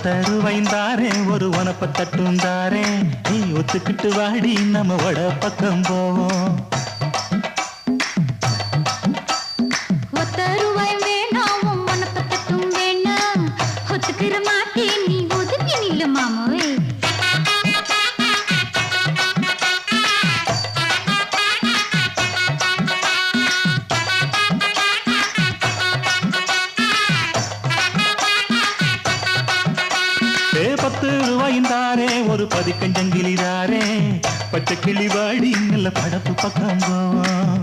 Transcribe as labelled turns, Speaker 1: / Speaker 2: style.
Speaker 1: ஒத்தருவைந்தாரே ஒரு உனப்ப தட்டுந்தாரே நீ ஒத்துக்கிட்டு வாடி நம்ம வட பக்கம் போவோம்
Speaker 2: ஒத்தருவாய் வேணாம் உனப்ப தட்டும் வேணாம் ஒத்துக்கிற மாட்டே நீ ஒதுங்கி நில்லு மாமோய்
Speaker 1: ₹10 ஒரு பதிக்கஞ்சங்கிலிதாரே பச்சை கிளி வாடி நல்ல படப்பு பக்கம் போவோம்